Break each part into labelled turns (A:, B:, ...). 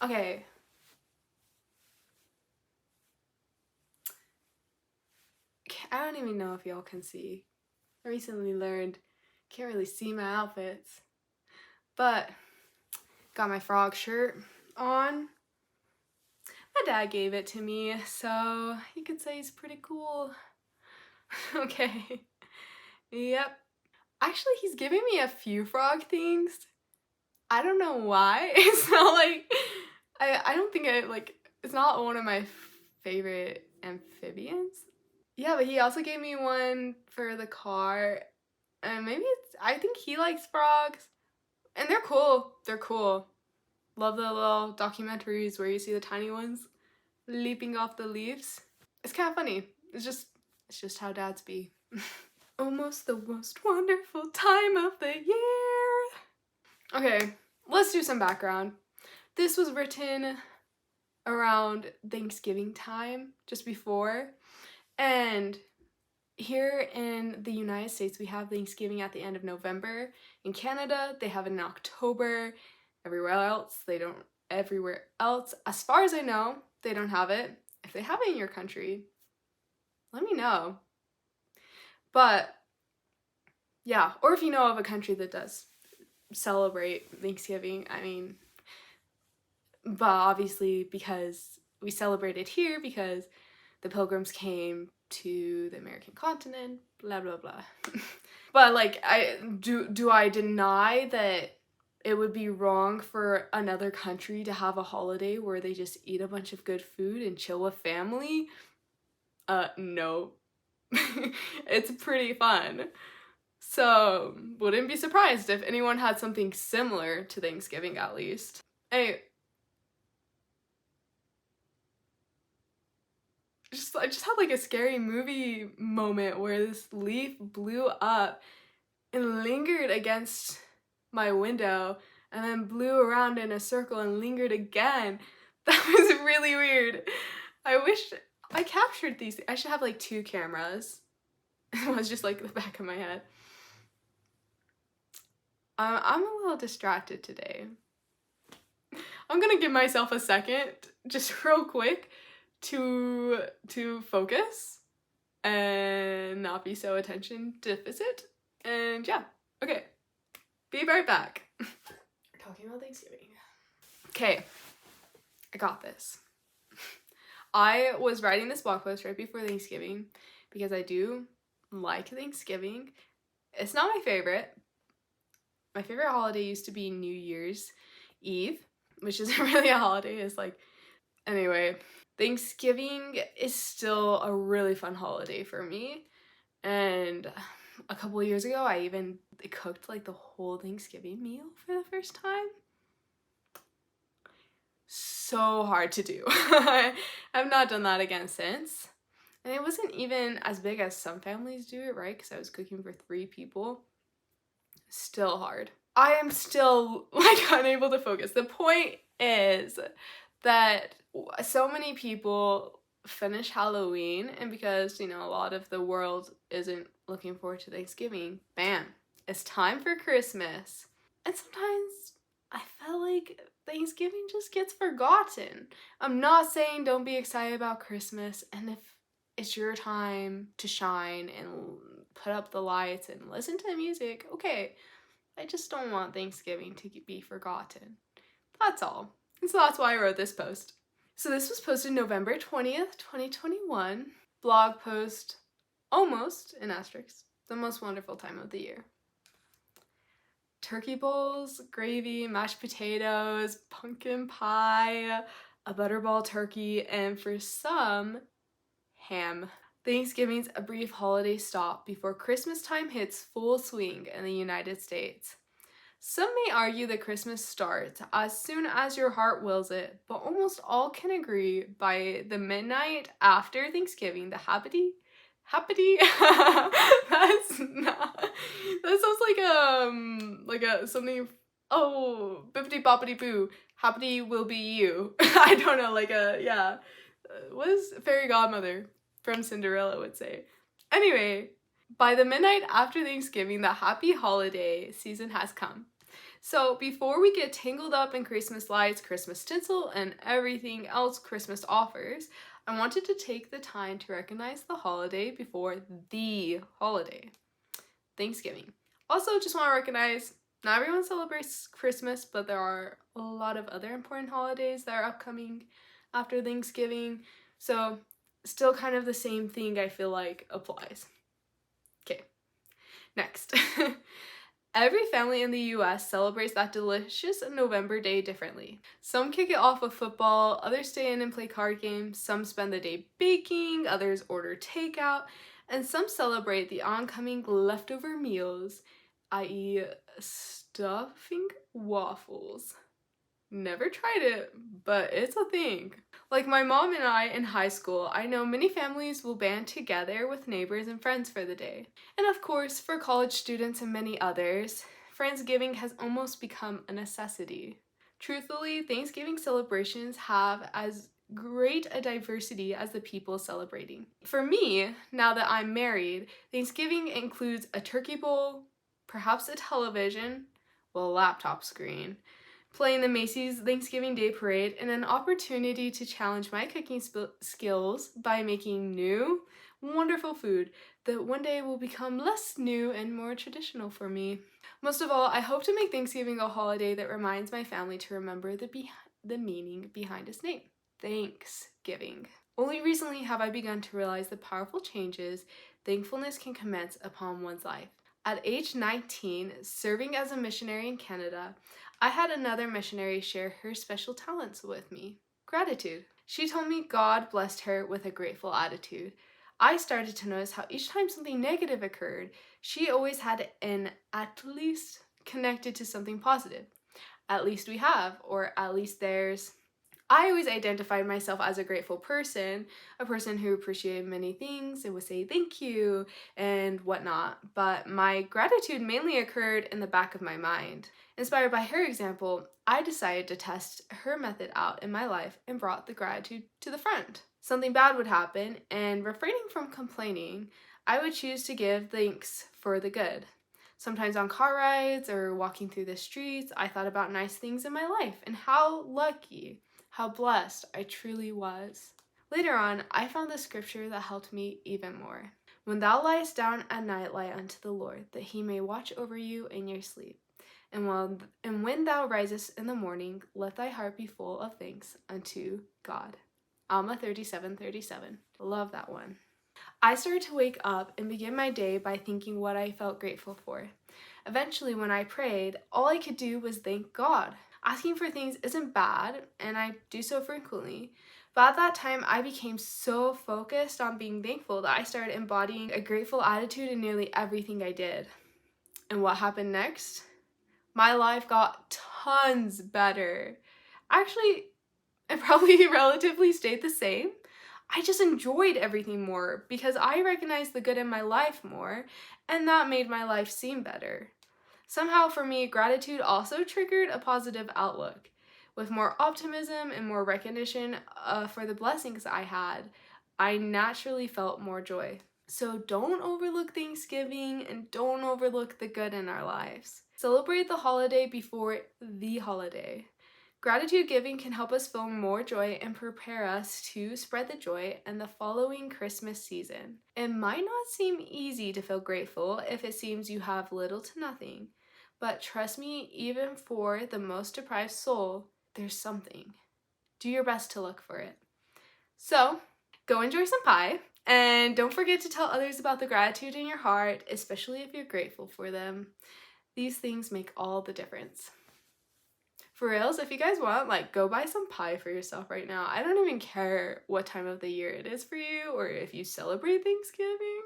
A: Okay. I don't even know if y'all can see. I recently learned can't really see my outfits. But got my frog shirt on. My dad gave it to me, so you could say he's pretty cool. Okay. Yep. Actually, he's giving me a few frog things. I don't know why. It's not like I don't think it's not one of my favorite amphibians. Yeah, but he also gave me one for the car. And maybe I think he likes frogs. And they're cool. They're cool. Love the little documentaries where you see the tiny ones leaping off the leaves. It's kind of funny. It's just how dads be. Almost the most wonderful time of the year. Okay, let's do some background. This was written around Thanksgiving time, just before. And here in the United States, we have Thanksgiving at the end of November. In Canada, they have it in October. Everywhere else, they don't. Everywhere else, as far as I know, they don't have it. If they have it in your country, let me know. But yeah, or if you know of a country that does celebrate Thanksgiving, I mean, but obviously because we celebrate it here because the Pilgrims came to the American continent, blah blah blah. But like, do I deny that it would be wrong for another country to have a holiday where they just eat a bunch of good food and chill with family? No. It's pretty fun. So, wouldn't be surprised if anyone had something similar to Thanksgiving at least. Hey, I just had like a scary movie moment where this leaf blew up and lingered against my window and then blew around in a circle and lingered again. That was really weird. I wish I captured these. I should have like 2 cameras. It was just like the back of my head. I'm a little distracted today. I'm gonna give myself a second, just real quick, to focus and not be so attention deficit. And yeah, okay. Be right back. We're talking about Thanksgiving. Okay, I got this. I was writing this blog post right before Thanksgiving because I do like Thanksgiving. It's not my favorite. My favorite holiday used to be New Year's Eve, which isn't really a holiday. It's like, anyway, Thanksgiving is still a really fun holiday for me. And a couple of years ago, I even cooked like the whole Thanksgiving meal for the first time. So hard to do. I've not done that again since. And it wasn't even as big as some families do it, right? Because I was cooking for 3 people. Still hard. I am still like unable to focus. The point is that so many people finish Halloween, and because, you know, a lot of the world isn't looking forward to Thanksgiving, bam, it's time for Christmas. And sometimes I feel like Thanksgiving just gets forgotten. I'm not saying don't be excited about Christmas, and if it's your time to shine and put up the lights and listen to the music, okay. I just don't want Thanksgiving to be forgotten. That's all. And so that's why I wrote this post. So this was posted November 20th, 2021. Blog post, almost, in asterisks, the most wonderful time of the year. Turkey bowls, gravy, mashed potatoes, pumpkin pie, a butterball turkey, and for some, ham. Thanksgiving's a brief holiday stop before Christmas time hits full swing in the United States. Some may argue that Christmas starts as soon as your heart wills it, but almost all can agree by the midnight after Thanksgiving, the happity, that's not, that sounds like a something, oh, bippity boppity boo, happity will be you. I don't know, like a, yeah, what is fairy godmother from Cinderella would say. Anyway, by the midnight after Thanksgiving, the happy holiday season has come. So before we get tangled up in Christmas lights, Christmas tinsel, and everything else Christmas offers, I wanted to take the time to recognize the holiday before the holiday, Thanksgiving. Also, just want to recognize not everyone celebrates Christmas, but there are a lot of other important holidays that are upcoming after Thanksgiving. So still kind of the same thing I feel like applies. Okay, next. Every family in the US celebrates that delicious November day differently. Some kick it off with football, others stay in and play card games, some spend the day baking, others order takeout, and some celebrate the oncoming leftover meals, i.e. stuffing waffles. Never tried it, but it's a thing. Like my mom and I in high school, I know many families will band together with neighbors and friends for the day. And of course, for college students and many others, Friendsgiving has almost become a necessity. Truthfully, Thanksgiving celebrations have as great a diversity as the people celebrating. For me, now that I'm married, Thanksgiving includes a turkey bowl, perhaps a television, well, a laptop screen, playing the Macy's Thanksgiving Day Parade, and an opportunity to challenge my cooking skills by making new, wonderful food that one day will become less new and more traditional for me. Most of all, I hope to make Thanksgiving a holiday that reminds my family to remember the meaning behind its name, Thanksgiving. Only recently have I begun to realize the powerful changes thankfulness can commence upon one's life. At age 19, serving as a missionary in Canada, I had another missionary share her special talents with me. Gratitude. She told me God blessed her with a grateful attitude. I started to notice how each time something negative occurred, she always had an at least connected to something positive. At least we have, or at least there's. I always identified myself as a grateful person, a person who appreciated many things and would say thank you and whatnot, but my gratitude mainly occurred in the back of my mind. Inspired by her example, I decided to test her method out in my life and brought the gratitude to the front. Something bad would happen, and refraining from complaining, I would choose to give thanks for the good. Sometimes on car rides or walking through the streets, I thought about nice things in my life and how lucky, how blessed I truly was. Later on, I found the scripture that helped me even more. When thou liest down at night, lie unto the Lord, that he may watch over you in your sleep. And when thou risest in the morning, let thy heart be full of thanks unto God. Alma 37:37. Love that one. I started to wake up and begin my day by thinking what I felt grateful for. Eventually, when I prayed, all I could do was thank God. Asking for things isn't bad, and I do so frequently. But at that time, I became so focused on being thankful that I started embodying a grateful attitude in nearly everything I did. And what happened next? My life got tons better. Actually, it probably relatively stayed the same. I just enjoyed everything more because I recognized the good in my life more, and that made my life seem better. Somehow for me, gratitude also triggered a positive outlook. With more optimism and more recognition for the blessings I had, I naturally felt more joy. So don't overlook Thanksgiving and don't overlook the good in our lives. Celebrate the holiday before the holiday. Gratitude giving can help us feel more joy and prepare us to spread the joy in the following Christmas season. It might not seem easy to feel grateful if it seems you have little to nothing, but trust me, even for the most deprived soul, there's something. Do your best to look for it. So, go enjoy some pie, and don't forget to tell others about the gratitude in your heart, especially if you're grateful for them. These things make all the difference. For reals, if you guys want, go buy some pie for yourself right now. I don't even care what time of the year it is for you or if you celebrate Thanksgiving.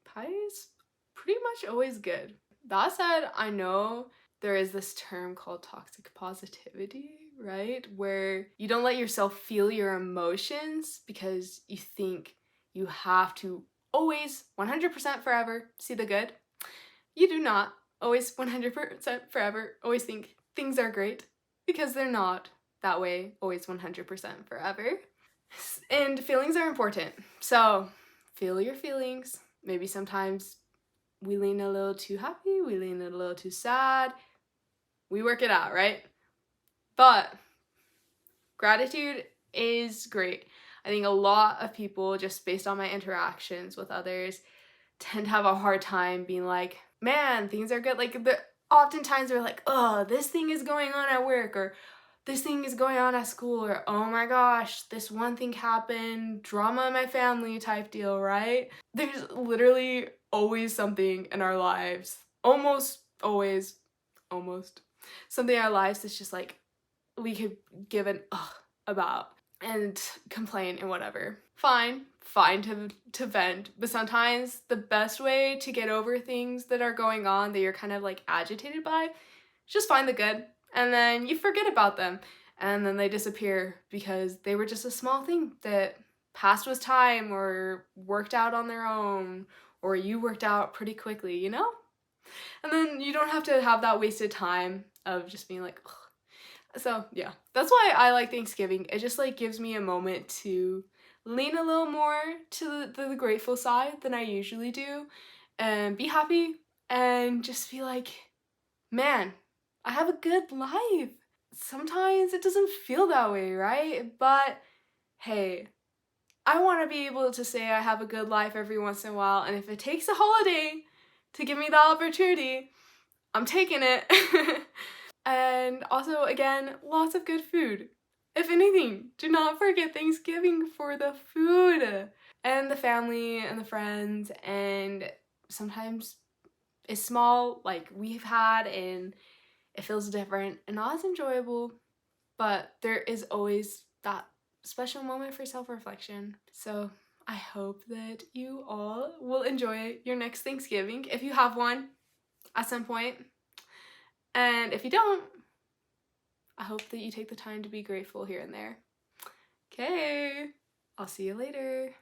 A: Pie is pretty much always good. That said, I know there is this term called toxic positivity, right? Where you don't let yourself feel your emotions because you think you have to always 100% forever see the good. You do not always 100% forever always think things are great, because they're not that way always 100% forever. And feelings are important. So feel your feelings. Maybe sometimes we lean a little too happy, we lean a little too sad. We work it out, right? But gratitude is great. I think a lot of people, just based on my interactions with others, tend to have a hard time being like, man, things are good. Like, oftentimes they're like, oh, this thing is going on at work, or this thing is going on at school, or oh my gosh, this one thing happened, drama in my family type deal, right? There's literally always something in our lives, almost always, something in our lives that's just like, we could give an ugh about and complain and whatever. Fine to vent, but sometimes the best way to get over things that are going on that you're kind of like agitated by, just find the good, and then you forget about them, and then they disappear because they were just a small thing that passed with time or worked out on their own, or you worked out pretty quickly, you know? And then you don't have to have that wasted time of just being like, ugh. So yeah, that's why I like Thanksgiving. It just like gives me a moment to lean a little more to the grateful side than I usually do, and be happy and just be like, man, I have a good life. Sometimes it doesn't feel that way, right? But hey, I want to be able to say I have a good life every once in a while, and if it takes a holiday to give me the opportunity, I'm taking it. And also, again, lots of good food. If anything, do not forget Thanksgiving for the food and the family and the friends, and sometimes it's small, like we've had, and it feels different and not as enjoyable, but there is always that special moment for self-reflection. So I hope that you all will enjoy your next Thanksgiving, if you have one at some point. And if you don't, I hope that you take the time to be grateful here and there. Okay, I'll see you later.